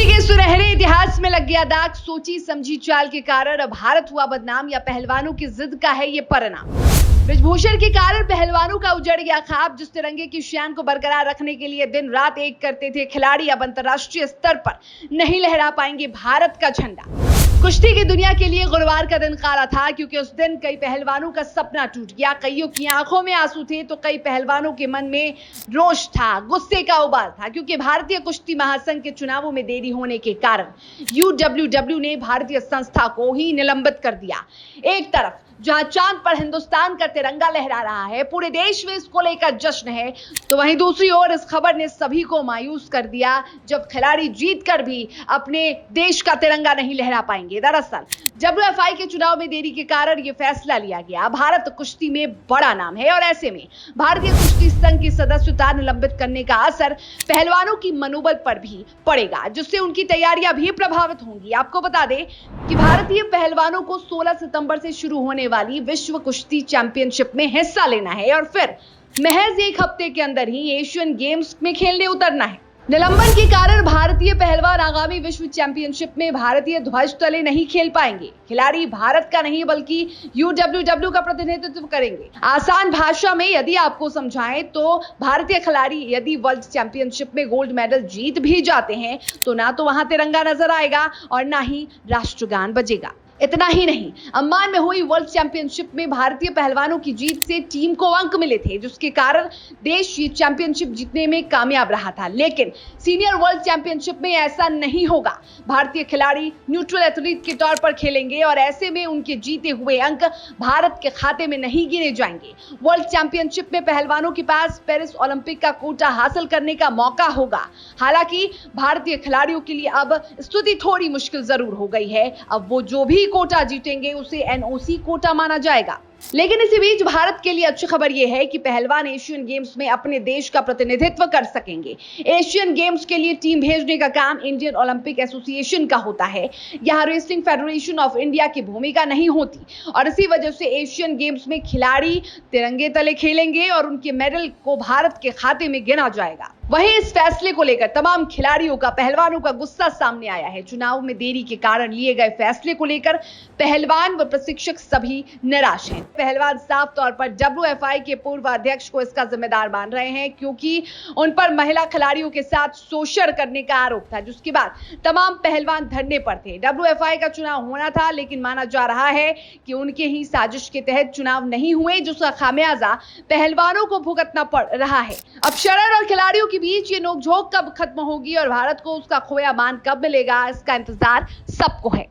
कुश्ती के सुनहरे इतिहास में लग गया दाग। सोची समझी चाल के कारण अब भारत हुआ बदनाम, या पहलवानों की जिद का है ये परिणाम। ब्रिजभूषण के कारण पहलवानों का उजड़ गया ख्वाब। जिस तिरंगे की शान को बरकरार रखने के लिए दिन रात एक करते थे खिलाड़ी, अब अंतर्राष्ट्रीय स्तर पर नहीं लहरा पाएंगे भारत का झंडा। कुश्ती की दुनिया के लिए गुरुवार का दिन काला था, क्योंकि उस दिन कई पहलवानों का सपना टूट गया। कईयों की आंखों में आंसू थे तो कई पहलवानों के मन में रोष था, गुस्से का उबाल था, क्योंकि भारतीय कुश्ती महासंघ के चुनावों में देरी होने के कारण यूडब्ल्यूडब्ल्यू ने भारतीय संस्था को ही निलंबित कर दिया। एक तरफ जहां चांद पर हिंदुस्तान का तिरंगा लहरा रहा है, पूरे देश में इसको लेकर जश्न है, तो वहीं दूसरी ओर इस खबर ने सभी को मायूस कर दिया, जब खिलाड़ी जीतकर भी अपने देश का तिरंगा नहीं लहरा पाएंगे। दरअसल डब्ल्यूएफआई के चुनाव में देरी के कारण यह फैसला लिया गया। भारत कुश्ती में बड़ा नाम है और ऐसे में भारतीय कुश्ती संघ की सदस्यता निलंबित करने का असर पहलवानों की मनोबल पर भी पड़ेगा, जिससे उनकी तैयारियां भी प्रभावित होंगी। आपको बता दें कि भारतीय पहलवानों को 16 सितंबर से शुरू होने वाली विश्व कुश्ती चैंपियनशिप में हिस्सा लेना है और फिर महज एक हफ्ते के अंदर ही एशियन गेम्स में खेलने उतरना है। निलंबन के कारण भारतीय पहलवान आगामी विश्व चैंपियनशिप में भारतीय ध्वज तले नहीं खेल पाएंगे। खिलाड़ी भारत का नहीं बल्कि यूडब्ल्यूडब्ल्यू का प्रतिनिधित्व करेंगे। आसान भाषा में यदि आपको समझाएं तो भारतीय खिलाड़ी यदि वर्ल्ड चैंपियनशिप में गोल्ड मेडल जीत भी जाते हैं तो ना तो वहां तिरंगा नजर आएगा और ना ही राष्ट्रगान बजेगा। इतना ही नहीं, अम्मान में हुई वर्ल्ड चैंपियनशिप में भारतीय पहलवानों की जीत से टीम को अंक मिले थे, जिसके कारण देश ये चैंपियनशिप जीतने में कामयाब रहा था। लेकिन सीनियर वर्ल्ड चैंपियनशिप में ऐसा नहीं होगा। भारतीय खिलाड़ी न्यूट्रल एथलीट के तौर पर खेलेंगे और ऐसे में उनके जीते हुए अंक भारत के खाते में नहीं गिने जाएंगे। वर्ल्ड चैंपियनशिप में पहलवानों के पास पेरिस ओलंपिक का कोटा हासिल करने का मौका होगा। हालांकि भारतीय खिलाड़ियों के लिए अब स्थिति थोड़ी मुश्किल जरूर हो गई है। अब वो जो भी कोटा जीतेंगे उसे एनओसी कोटा माना जाएगा। लेकिन इसी बीच भारत के लिए अच्छी खबर यह है कि पहलवान एशियन गेम्स में अपने देश का प्रतिनिधित्व कर सकेंगे। एशियन गेम्स के लिए टीम भेजने का काम इंडियन ओलंपिक एसोसिएशन का होता है। यहां रेसलिंग फेडरेशन ऑफ इंडिया की भूमिका नहीं होती और इसी वजह से एशियन गेम्स में खिलाड़ी तिरंगे तले खेलेंगे और उनके मेडल को भारत के खाते में गिना जाएगा। वहीं इस फैसले को लेकर तमाम खिलाड़ियों का, पहलवानों का गुस्सा सामने आया है। चुनाव में देरी के कारण लिए गए फैसले को लेकर पहलवान व प्रशिक्षक सभी निराश हैं। पहलवान साफ तौर पर डब्ल्यूएफआई के पूर्व अध्यक्ष को इसका जिम्मेदार मान रहे हैं, क्योंकि उन पर महिला खिलाड़ियों के साथ शोषण करने का आरोप था, जिसके बाद तमाम पहलवान धरने पर थे। डब्ल्यूएफआई का चुनाव होना था, लेकिन माना जा रहा है कि उनके ही साजिश के तहत चुनाव नहीं हुए, जिसका खामियाजा पहलवानों को भुगतना पड़ रहा है। अब शरण और खिलाड़ियों के बीच ये नोकझोंक कब खत्म होगी और भारत को उसका खोया मान कब मिलेगा, इसका इंतजार सबको है।